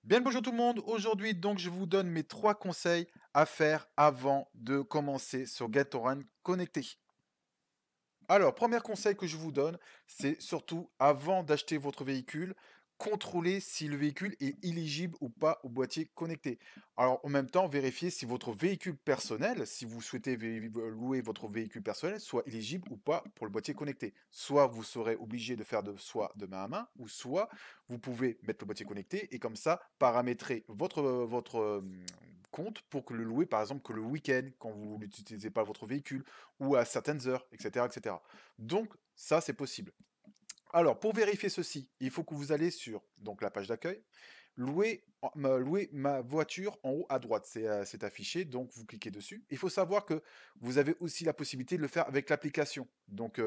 Bien le bonjour tout le monde, aujourd'hui donc je vous donne mes 3 conseils à faire avant de commencer sur GetOrient connecté. Alors, premier conseil que je vous donne, c'est surtout avant d'acheter votre véhicule, contrôlez si le véhicule est éligible ou pas au boîtier connecté. Alors, en même temps, vérifiez si votre véhicule personnel, si vous souhaitez louer votre véhicule personnel, soit éligible ou pas pour le boîtier connecté. Soit vous serez obligé de faire soit de main à main, ou soit vous pouvez mettre le boîtier connecté et comme ça, paramétrer votre compte pour que le louer, par exemple, que le week-end, quand vous n'utilisez pas votre véhicule, ou à certaines heures, etc., etc. Donc, ça, c'est possible. Alors, pour vérifier ceci, il faut que vous allez sur donc, la page d'accueil, louer ma voiture en haut à droite, c'est affiché, donc vous cliquez dessus. Il faut savoir que vous avez aussi la possibilité de le faire avec l'application. Donc,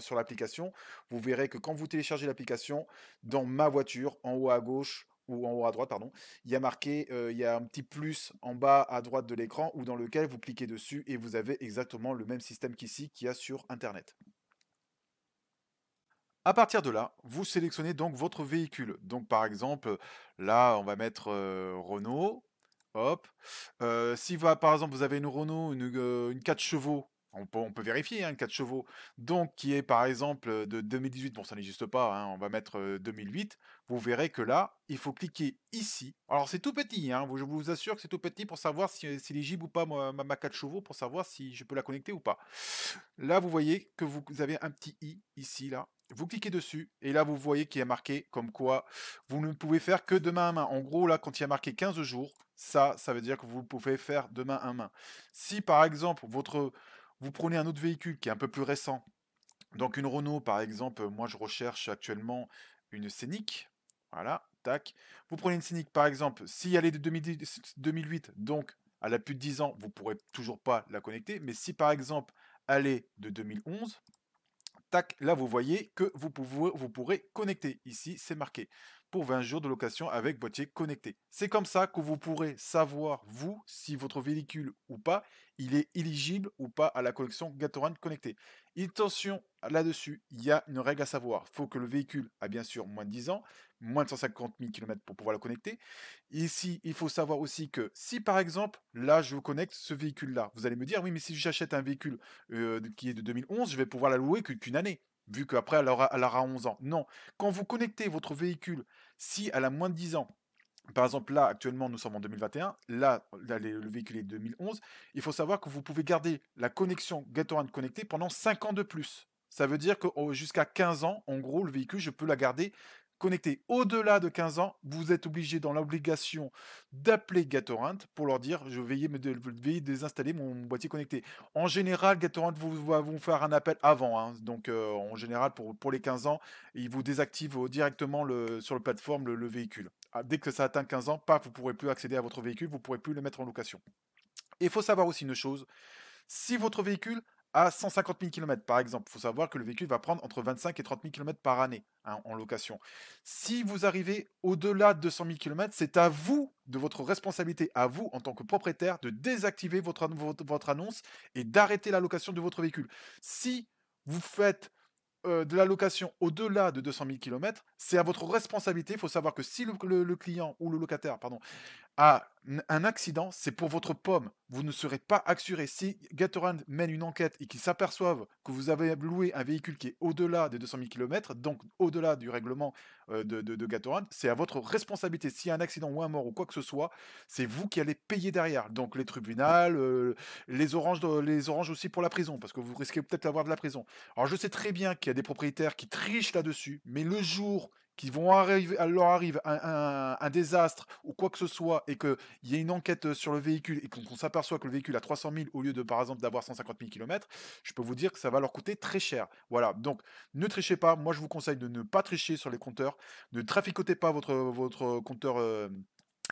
sur l'application, vous verrez que quand vous téléchargez l'application, dans ma voiture, en haut à gauche, ou en haut à droite, pardon, il y a marqué, il y a un petit plus en bas à droite de l'écran, ou dans lequel vous cliquez dessus et vous avez exactement le même système qu'ici qu'il y a sur Internet. À partir de là, vous sélectionnez donc votre véhicule. Donc par exemple, là, on va mettre, Renault, hop. Si par exemple, vous avez une Renault, une 4 chevaux, on peut vérifier, hein, une 4 chevaux, donc qui est par exemple, de 2018, bon ça n'existe pas, hein, on va mettre, 2008. Vous verrez que là, il faut cliquer ici. Alors c'est tout petit, hein, je vous assure que c'est tout petit pour savoir si c'est éligible ou pas ma 4 chevaux, pour savoir si je peux la connecter ou pas. Là, vous voyez que vous avez un petit i ici, là. Vous cliquez dessus et là, vous voyez qu'il y a marqué comme quoi vous ne pouvez faire que de main à main. En gros, là, quand il y a marqué 15 jours, ça veut dire que vous pouvez faire de main à main. Si par exemple, vous prenez un autre véhicule qui est un peu plus récent, donc une Renault par exemple, moi je recherche actuellement une Scénic, voilà, tac. Vous prenez une Scénic par exemple, si elle est de 2010 2008, donc elle a plus de 10 ans, vous pourrez toujours pas la connecter, mais si par exemple elle est de 2011, tac, là vous voyez que vous pourrez connecter. Ici, c'est marqué pour 20 jours de location avec boîtier connecté. C'est comme ça que vous pourrez savoir, vous, si votre véhicule ou pas, il est éligible ou pas à la connexion Gatorade connectée. Et attention là-dessus, il y a une règle à savoir. Il faut que le véhicule a bien sûr moins de 10 ans, moins de 150 000 km pour pouvoir le connecter. Ici, il faut savoir aussi que si par exemple, là, je vous connecte ce véhicule-là, vous allez me dire, oui, mais si j'achète un véhicule qui est de 2011, je vais pouvoir la louer qu'une année, vu qu'après elle aura 11 ans. Non, quand vous connectez votre véhicule, si elle a moins de 10 ans, par exemple là actuellement nous sommes en 2021, là, le véhicule est de 2011, il faut savoir que vous pouvez garder la connexion Gatorade connectée pendant 5 ans de plus. Ça veut dire que jusqu'à 15 ans, en gros, le véhicule, je peux la garder connectée. Au-delà de 15 ans, vous êtes obligé dans l'obligation d'appeler Gatorant pour leur dire je veuillez désinstaller mon boîtier connecté. En général, Gatorant va vous faire un appel avant, hein. Donc en général pour les 15 ans, ils vous désactivent directement sur le plateforme le véhicule. Ah, dès que ça atteint 15 ans, paf, vous ne pourrez plus accéder à votre véhicule, vous ne pourrez plus le mettre en location. Et il faut savoir aussi une chose, si votre véhicule a 150 000 km par exemple, il faut savoir que le véhicule va prendre entre 25 et 30 000 km par année, hein, en location. Si vous arrivez au-delà de 200 000 km, c'est à vous, de votre responsabilité, à vous en tant que propriétaire, de désactiver votre annonce et d'arrêter la location de votre véhicule. Si vous faites de la location au-delà de 200 000 km, c'est à votre responsabilité. Il faut savoir que si le client ou le locataire, pardon, a un accident, c'est pour votre pomme. Vous ne serez pas assuré. Si Gatorade mène une enquête et qu'ils s'aperçoivent que vous avez loué un véhicule qui est au-delà des 200 000 km, donc au-delà du règlement de Gatorade, c'est à votre responsabilité. S'il y a un accident ou un mort ou quoi que ce soit, c'est vous qui allez payer derrière. Donc les tribunaux, les oranges aussi pour la prison, parce que vous risquez peut-être d'avoir de la prison. Alors je sais très bien qu'il y a des propriétaires qui trichent là-dessus, mais le jour leur arrive un désastre ou quoi que ce soit et qu'il y ait une enquête sur le véhicule et qu'on s'aperçoit que le véhicule a 300 000 au lieu de, par exemple, d'avoir 150 000 km, je peux vous dire que ça va leur coûter très cher. Voilà, donc ne trichez pas. Moi, je vous conseille de ne pas tricher sur les compteurs. Ne traficotez pas votre compteur,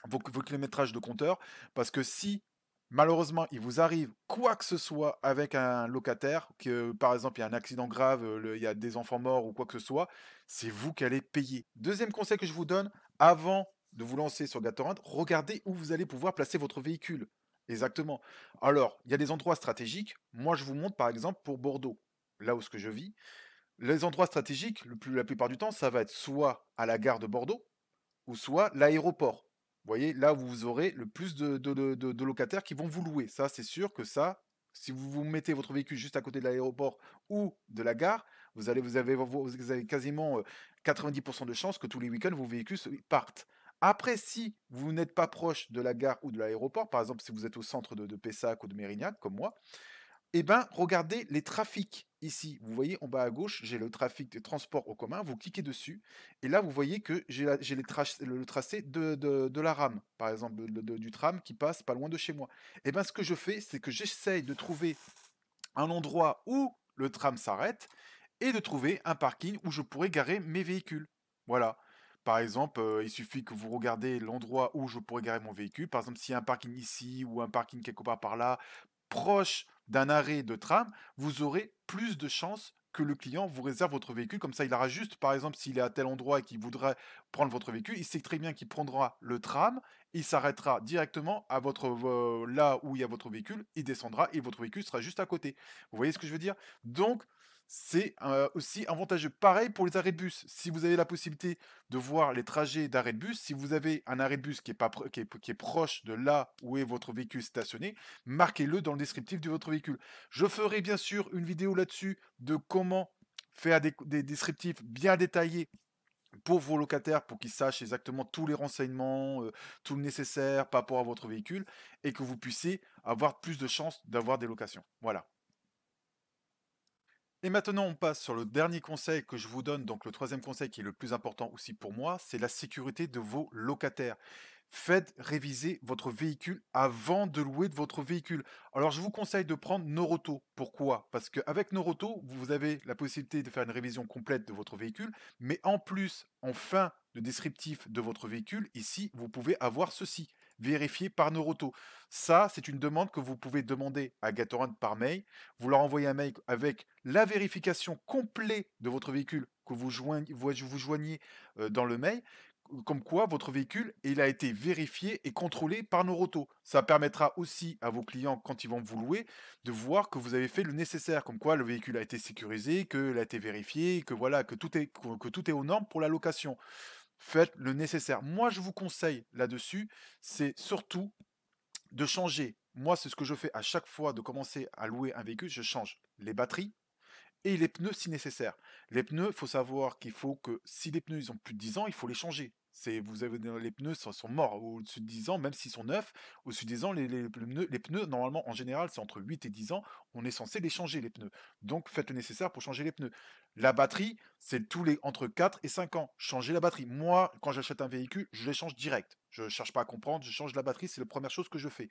vos kilométrages de compteur, parce que si malheureusement il vous arrive quoi que ce soit avec un locataire, que par exemple il y a un accident grave, il y a des enfants morts ou quoi que ce soit, c'est vous qui allez payer. Deuxième conseil que je vous donne, avant de vous lancer sur Gatorant, regardez où vous allez pouvoir placer votre véhicule. Exactement. Alors, il y a des endroits stratégiques. Moi, je vous montre par exemple pour Bordeaux, là où ce que je vis. Les endroits stratégiques, la plupart du temps, ça va être soit à la gare de Bordeaux, ou soit l'aéroport. Vous voyez, là, vous aurez le plus de locataires qui vont vous louer. Ça, c'est sûr que ça, si vous mettez votre véhicule juste à côté de l'aéroport ou de la gare, vous avez quasiment 90 de chances que tous les week-ends, vos véhicules partent. Après, si vous n'êtes pas proche de la gare ou de l'aéroport, par exemple, si vous êtes au centre de Pessac ou de Mérignac, comme moi, eh ben, regardez les trafics ici. Vous voyez en bas à gauche, j'ai le trafic de transport en commun. Vous cliquez dessus et là, vous voyez que j'ai le tracé de la rame, par exemple, du tram qui passe pas loin de chez moi. Et ben, ce que je fais, c'est que j'essaye de trouver un endroit où le tram s'arrête et de trouver un parking où je pourrais garer mes véhicules. Voilà. Par exemple, il suffit que vous regardez l'endroit où je pourrais garer mon véhicule. Par exemple, s'il y a un parking ici ou un parking quelque part par là, proche d'un arrêt de tram, vous aurez plus de chances que le client vous réserve votre véhicule. Comme ça, il aura juste, par exemple, s'il est à tel endroit et qu'il voudrait prendre votre véhicule, il sait très bien qu'il prendra le tram, il s'arrêtera directement à là où il y a votre véhicule, il descendra et votre véhicule sera juste à côté. Vous voyez ce que je veux dire? Donc, c'est aussi avantageux. Pareil pour les arrêts de bus. Si vous avez la possibilité de voir les trajets d'arrêt de bus, si vous avez un arrêt de bus qui est, pas, qui est proche de là où est votre véhicule stationné, marquez-le dans le descriptif de votre véhicule. Je ferai bien sûr une vidéo là-dessus de comment faire des descriptifs bien détaillés pour vos locataires, pour qu'ils sachent exactement tous les renseignements, tout le nécessaire par rapport à votre véhicule, et que vous puissiez avoir plus de chances d'avoir des locations. Voilà. Et maintenant, on passe sur le dernier conseil que je vous donne, donc le troisième conseil qui est le plus important aussi pour moi, c'est la sécurité de vos locataires. Faites réviser votre véhicule avant de louer de votre véhicule. Alors, je vous conseille de prendre Noroto. Pourquoi? Parce qu'avec Noroto, vous avez la possibilité de faire une révision complète de votre véhicule, mais en plus, en fin de descriptif de votre véhicule, ici, vous pouvez avoir ceci, vérifié par Noroto. Ça, c'est une demande que vous pouvez demander à Gatorand par mail. Vous leur envoyez un mail avec la vérification complète de votre véhicule que vous joignez dans le mail, comme quoi votre véhicule il a été vérifié et contrôlé par Noroto. Ça permettra aussi à vos clients, quand ils vont vous louer, de voir que vous avez fait le nécessaire, comme quoi le véhicule a été sécurisé, qu'il a été vérifié, que voilà, que tout est aux normes pour la location. Faites le nécessaire. Moi, je vous conseille là-dessus, c'est surtout de changer. Moi, c'est ce que je fais à chaque fois de commencer à louer un véhicule, je change les batteries et les pneus si nécessaire. Les pneus, il faut savoir qu'il faut que si les pneus ils ont plus de 10 ans, il faut les changer. Vous avez, les pneus sont morts au-dessus de 10 ans, même s'ils sont neufs. Au-dessus de 10 ans, les pneus, normalement, en général, c'est entre 8 et 10 ans. On est censé les changer, les pneus. Donc, faites le nécessaire pour changer les pneus. La batterie, c'est entre 4 et 5 ans. Changez la batterie. Moi, quand j'achète un véhicule, je les change direct. Je ne cherche pas à comprendre, je change la batterie, c'est la première chose que je fais.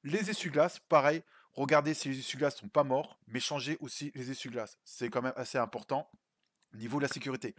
Les essuie-glaces, pareil, regardez si les essuie-glaces sont pas morts, mais changez aussi les essuie-glaces. C'est quand même assez important au niveau de la sécurité.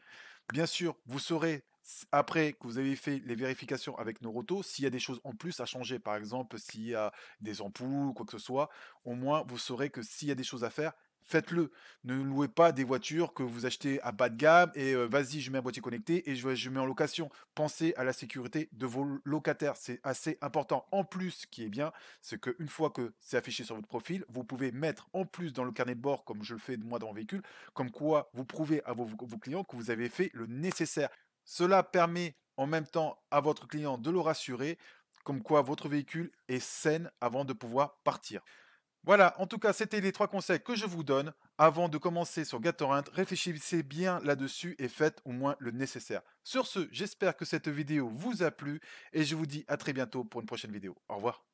Bien sûr, vous saurez après que vous avez fait les vérifications avec Noroto, s'il y a des choses en plus à changer. Par exemple, s'il y a des ampoules ou quoi que ce soit, au moins vous saurez que s'il y a des choses à faire, faites-le. Ne louez pas des voitures que vous achetez à bas de gamme et vas-y, je mets un boîtier connecté et je mets en location. Pensez à la sécurité de vos locataires, c'est assez important. En plus, ce qui est bien, c'est qu'une fois que c'est affiché sur votre profil, vous pouvez mettre en plus dans le carnet de bord, comme je le fais moi dans mon véhicule, comme quoi vous prouvez à vos clients que vous avez fait le nécessaire. Cela permet en même temps à votre client de le rassurer, comme quoi votre véhicule est sain avant de pouvoir partir. Voilà, en tout cas, c'était les trois conseils que je vous donne. Avant de commencer sur Gatorant, réfléchissez bien là-dessus et faites au moins le nécessaire. Sur ce, j'espère que cette vidéo vous a plu et je vous dis à très bientôt pour une prochaine vidéo. Au revoir.